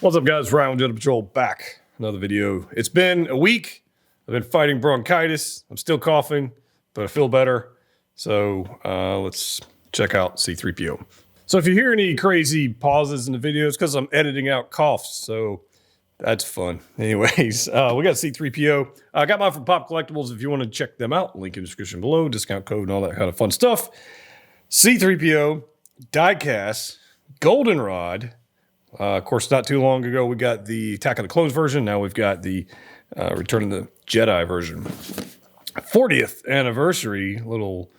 What's up, guys? Ryan with Jedi Patrol back. Another video. It's been a week. I've been fighting bronchitis. I'm still coughing, but I feel better. So let's check out C-3PO. So if you hear any crazy pauses in the video, it's because I'm editing out coughs. So that's fun. Anyways, we got C-3PO. I got mine from Pop Collectibles if you want to check them out. Link in the description below. Discount code and all that kind of fun stuff. C-3PO, Diecast, Goldenrod. Of course, not too long ago, we got the Attack of the Clones version. Now we've got the Return of the Jedi version. 40th anniversary, little,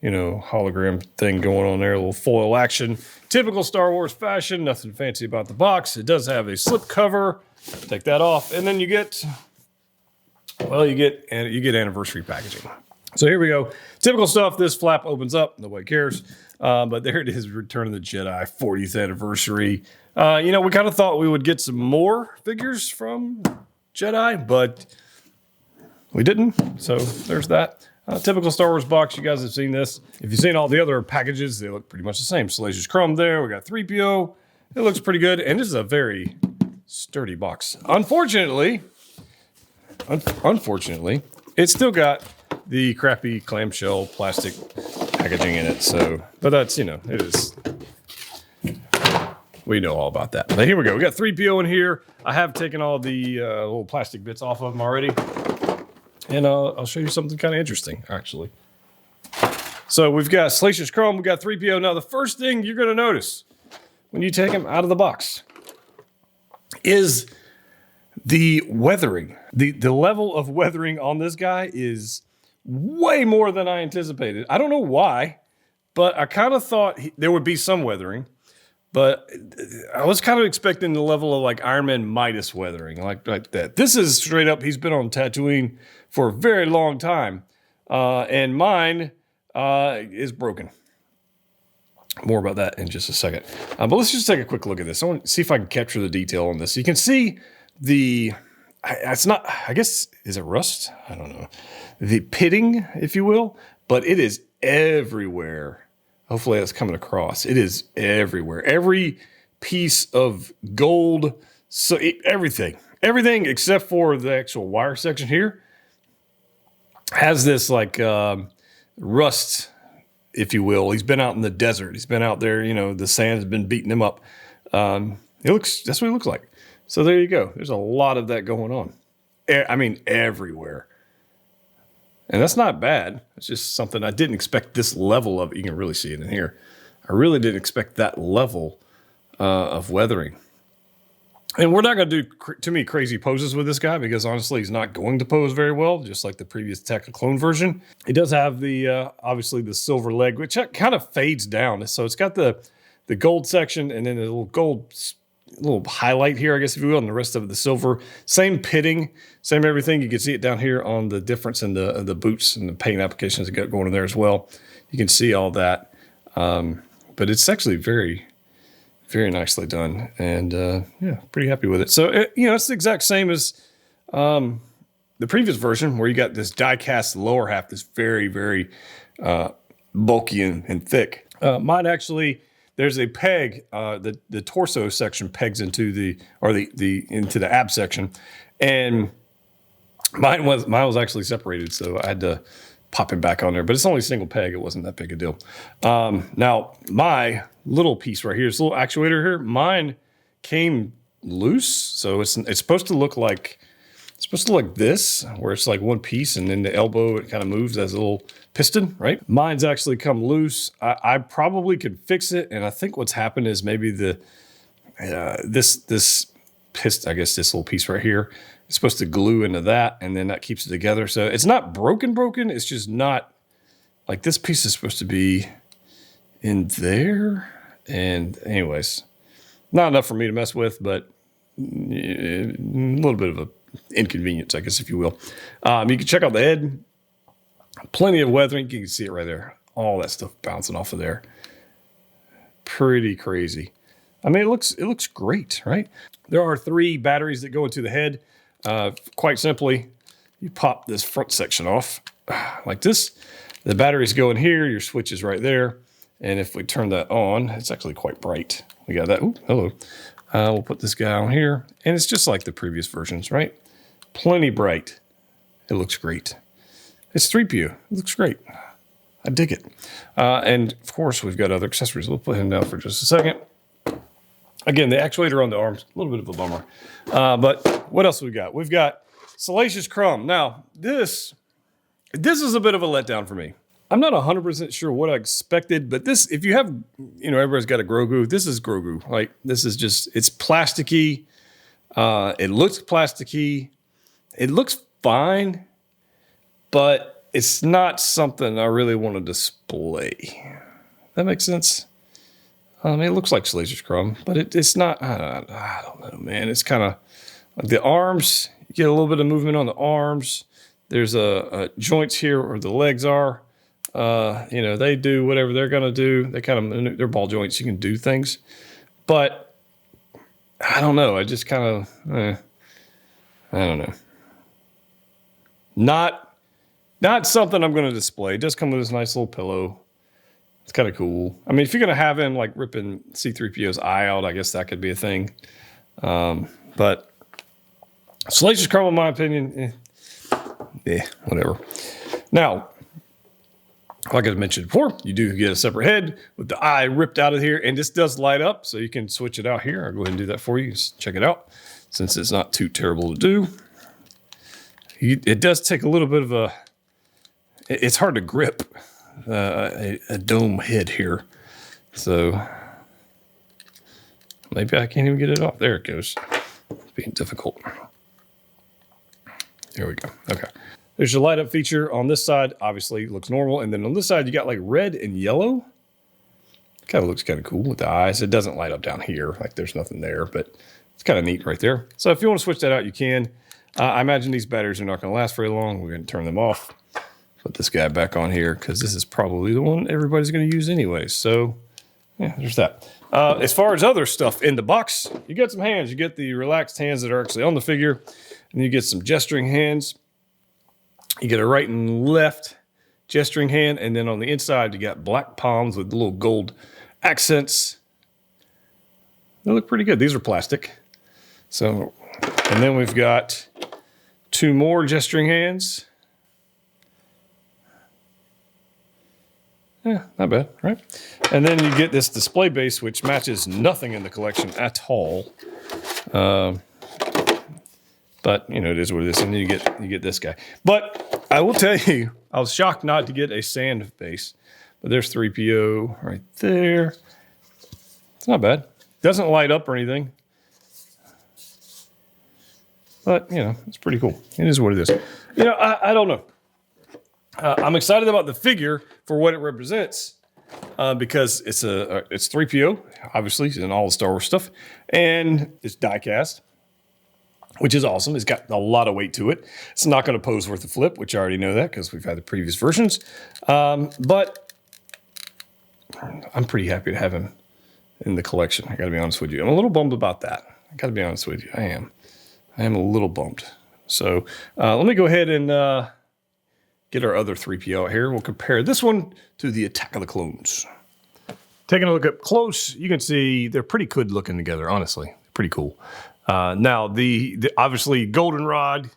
hologram thing going on there, a little foil action. Typical Star Wars fashion, nothing fancy about the box. It does have a slip cover. Take that off, and then you get anniversary packaging. So here we go. Typical stuff. This flap opens up. Nobody cares. But there it is, Return of the Jedi, 40th anniversary. We kind of thought we would get some more figures from Jedi, but we didn't. So there's that. Typical Star Wars box. You guys have seen this. If you've seen all the other packages, they look pretty much the same. Salacious Crumb there. We got 3PO. It looks pretty good. And this is a very sturdy box. Unfortunately, it's still got the crappy clamshell plastic packaging in it. So, but that's, it is. We know all about that. But here we go. We got 3PO in here. I have taken all the little plastic bits off of them already. And I'll show you something kind of interesting, actually. So we've got Salacious Crumb. We've got 3PO. Now, the first thing you're going to notice when you take them out of the box is the weathering. The level of weathering on this guy is way more than I anticipated. I don't know why, but I kind of thought there would be some weathering. But I was kind of expecting the level of like Iron Man Midas weathering, like that. This is straight up, he's been on Tatooine for a very long time. And mine is broken. More about that in just a second. But let's just take a quick look at this. I want to see if I can capture the detail on this. You can see it's not, I guess, is it rust? I don't know. The pitting, if you will, but it is everywhere. Hopefully that's coming across. It is everywhere. Every piece of gold, so everything except for the actual wire section here has this like rust, if you will. He's been out in the desert. He's been out there. The sand has been beating him up. That's what it looks like. So there you go. There's a lot of that going on. I mean, everywhere. And that's not bad. It's just something I didn't expect this level of. You can really see it in here. I really didn't expect that level of weathering. And we're not going to do too many crazy poses with this guy because honestly, he's not going to pose very well, just like the previous Attack of the Clone version. It does have the obviously the silver leg, which kind of fades down. So it's got the gold section and then a little highlight here, I guess, if you will, and the rest of the silver. Same pitting, same everything. You can see it down here on the difference in the boots and the paint applications that got going in there as well. You can see all that. But it's actually very, very nicely done. And yeah, pretty happy with it. So, it's the exact same as the previous version where you got this die-cast lower half that's very, very bulky and thick. Mine actually... There's a peg, the torso section pegs into the ab section, and mine was actually separated, so I had to pop it back on there. But it's only a single peg; it wasn't that big a deal. Now my little piece right here, this little actuator here, mine came loose, so it's supposed to look like. It's supposed to look like this, where it's like one piece, and then the elbow, it kind of moves as a little piston, right? Mine's actually come loose. I probably could fix it, and I think what's happened is maybe this piston, I guess this little piece right here, is supposed to glue into that, and then that keeps it together. So it's not broken. It's just not, like this piece is supposed to be in there. And anyways, not enough for me to mess with, but a little bit of a inconvenience, I guess, if you will. You can check out the head. Plenty of weathering. You can see it right there. All that stuff bouncing off of there. Pretty crazy. I mean, it looks great, right? There are 3 batteries that go into the head. Quite simply, you pop this front section off like this. The batteries go in here. Your switch is right there. And if we turn that on, it's actually quite bright. We got that. Ooh, hello. We'll put this guy on here, and it's just like the previous versions, right? Plenty bright. It looks great. It's 3PO. It looks great. I dig it. And of course, we've got other accessories. We'll put him down for just a second. Again, the actuator on the arms, a little bit of a bummer. But what else we got? We've got Salacious Crumb. Now, this is a bit of a letdown for me. I'm not 100% sure what I expected, but this, if you have, everybody's got a Grogu. This is Grogu. Like, this is just, it's plasticky. It looks plasticky. It looks fine, but it's not something I really want to display. That makes sense? I mean, it looks like Salacious Crumb, but it's not, I don't know, man. It's kind of like the arms, you get a little bit of movement on the arms. There's a joints here where the legs are. They do whatever they're going to do. They kind of, they're ball joints. You can do things, but I don't know. I just kind of, I don't know. Not something I'm going to display. It does come with this nice little pillow. It's kind of cool. I mean, if you're going to have him like ripping C-3PO's eye out, I guess that could be a thing. But Salacious Crumb, in my opinion, whatever. Now, like I mentioned before, you do get a separate head with the eye ripped out of here, and this does light up, so you can switch it out here. I'll go ahead and do that for you. Just check it out, since it's not too terrible to do. It does take a little bit of it's hard to grip a dome head here. So maybe I can't even get it off. There it goes. It's being difficult. There we go. Okay. There's your light up feature on this side. Obviously it looks normal. And then on this side, you got like red and yellow. Kind of looks kind of cool with the eyes. It doesn't light up down here. Like there's nothing there, but it's kind of neat right there. So if you want to switch that out, you can. I imagine these batteries are not going to last very long. We're going to turn them off. Put this guy back on here because this is probably the one everybody's going to use anyway. So yeah, there's that. As far as other stuff in the box, you get some hands. You get the relaxed hands that are actually on the figure. And you get some gesturing hands. You get a right and left gesturing hand. And then on the inside, you got black palms with little gold accents. They look pretty good. These are plastic. So, and then we've got 2 more gesturing hands. Yeah, not bad, right? And then you get this display base, which matches nothing in the collection at all. But it is what it is. And then you get this guy. But I will tell you, I was shocked not to get a sand base. But there's 3PO right there. It's not bad. Doesn't light up or anything. But, it's pretty cool. It is what it is. I don't know. I'm excited about the figure for what it represents because it's 3PO, obviously, in all the Star Wars stuff. And it's diecast, which is awesome. It's got a lot of weight to it. It's not going to pose worth a flip, which I already know that because we've had the previous versions. But I'm pretty happy to have him in the collection. I got to be honest with you. I'm a little bummed about that. I got to be honest with you. I am a little bummed. So let me go ahead and get our other 3PO out here. We'll compare this one to the Attack of the Clones. Taking a look up close, you can see they're pretty good looking together, honestly. Pretty cool. Now, the obviously Goldenrod,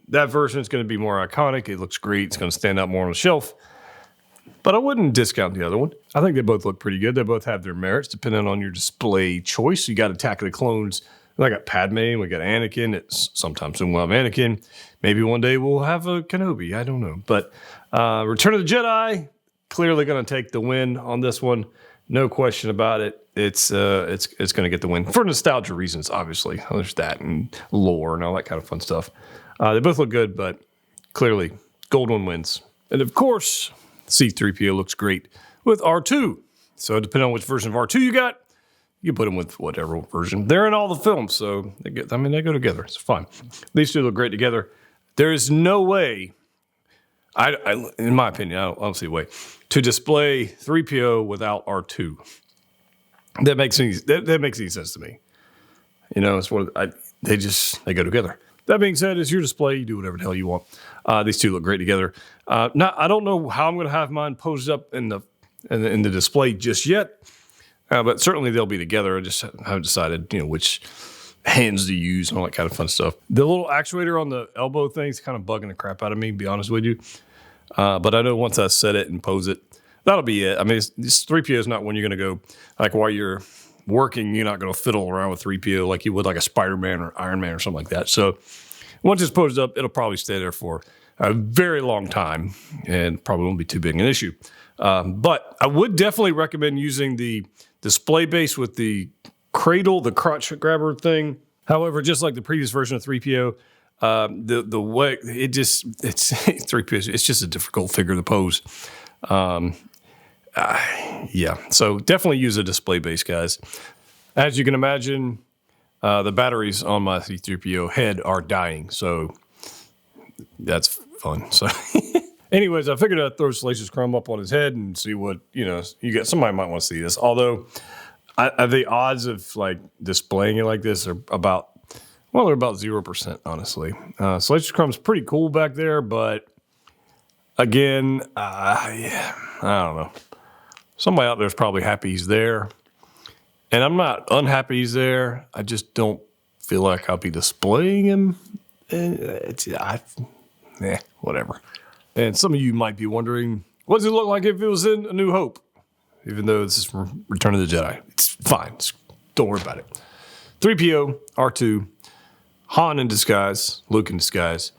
that version is going to be more iconic. It looks great. It's going to stand out more on the shelf. But I wouldn't discount the other one. I think they both look pretty good. They both have their merits depending on your display choice. You got Attack of the Clones. I got Padme, we got Anakin. Sometime soon we'll have Anakin. Maybe one day we'll have a Kenobi. I don't know. But Return of the Jedi, clearly going to take the win on this one. No question about it. It's going to get the win for nostalgia reasons, obviously. There's that and lore and all that kind of fun stuff. They both look good, but clearly gold one wins. And of course, C-3PO looks great with R2. So depending on which version of R2 you got, you put them with whatever version. They're in all the films, so they go together. It's fine. These two look great together. There is no way, in my opinion, I don't see a way, to display 3PO without R2. That makes any sense to me. It's they go together. That being said, it's your display. You do whatever the hell you want. These two look great together. Now, I don't know how I'm going to have mine posed up in the display just yet. But certainly they'll be together. I just haven't decided, which hands to use and all that kind of fun stuff. The little actuator on the elbow thing is kind of bugging the crap out of me, to be honest with you. But I know once I set it and pose it, that'll be it. I mean, this 3PO is not when you're going to go, like while you're working, you're not going to fiddle around with 3PO like you would like a Spider-Man or Iron Man or something like that. So once it's posed up, it'll probably stay there for a very long time and probably won't be too big an issue. But I would definitely recommend using the display base with the cradle, the crotch grabber thing. However, just like the previous version of 3PO, the way it's 3PO, it's just a difficult figure to pose. Yeah, so definitely use a display base, guys. As you can imagine, the batteries on my C-3PO head are dying, so that's fun. So anyways, I figured I'd throw Salacious Crumb up on his head and see what, you get. Somebody might want to see this. Although the odds of like displaying it like this are they're about 0%, honestly. Salacious Crumb's pretty cool back there, but again, I don't know. Somebody out there is probably happy he's there. And I'm not unhappy he's there. I just don't feel like I'll be displaying him. Whatever. And some of you might be wondering, what does it look like if it was in A New Hope? Even though this is Return of the Jedi. It's fine. Don't worry about it. 3PO, R2, Han in disguise, Luke in disguise.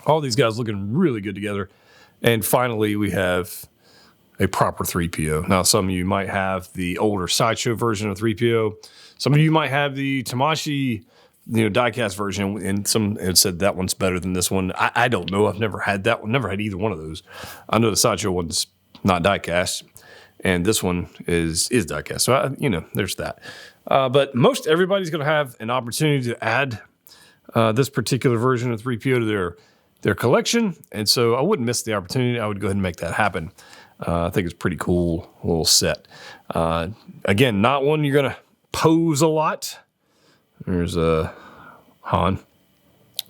All these guys looking really good together. And finally, we have a proper 3PO. Now, some of you might have the older Sideshow version of 3PO. Some of you might have the Tamashii, diecast version, and some have said that one's better than this one. I don't know. I've never had that one. Never had either one of those. I know the Sideshow one's not diecast, and this one is diecast. So, there's that. But most everybody's going to have an opportunity to add this particular version of 3PO to their collection, and so I wouldn't miss the opportunity. I would go ahead and make that happen. I think it's a pretty cool little set. Again, not one you're going to pose a lot. There's a Han.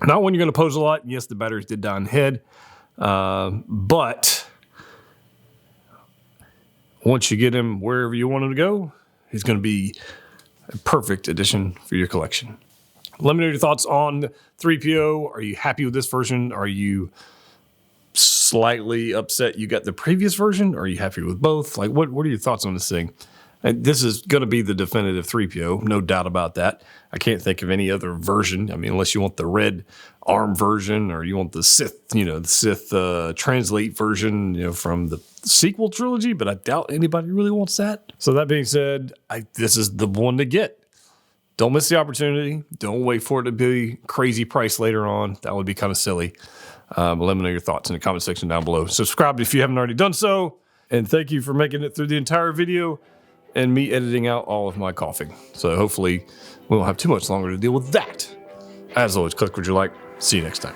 Not one you're going to pose a lot. Yes, the batteries did die on the head. But once you get him wherever you want him to go, he's going to be a perfect addition for your collection. Let me know your thoughts on 3PO. Are you happy with this version? Are you slightly upset you got the previous version? Or are you happy with both? Like, what are your thoughts on this thing? And this is going to be the definitive 3PO, no doubt about that. I can't think of any other version. I mean, unless you want the red arm version or you want the Sith, translate version, from the sequel trilogy, but I doubt anybody really wants that. So that being said, this is the one to get. Don't miss the opportunity. Don't wait for it to be crazy price later on. That would be kind of silly. Let me know your thoughts in the comment section down below. Subscribe if you haven't already done so. And thank you for making it through the entire video and me editing out all of my coughing. So hopefully we won't have too much longer to deal with that. As always, click what you like. See you next time.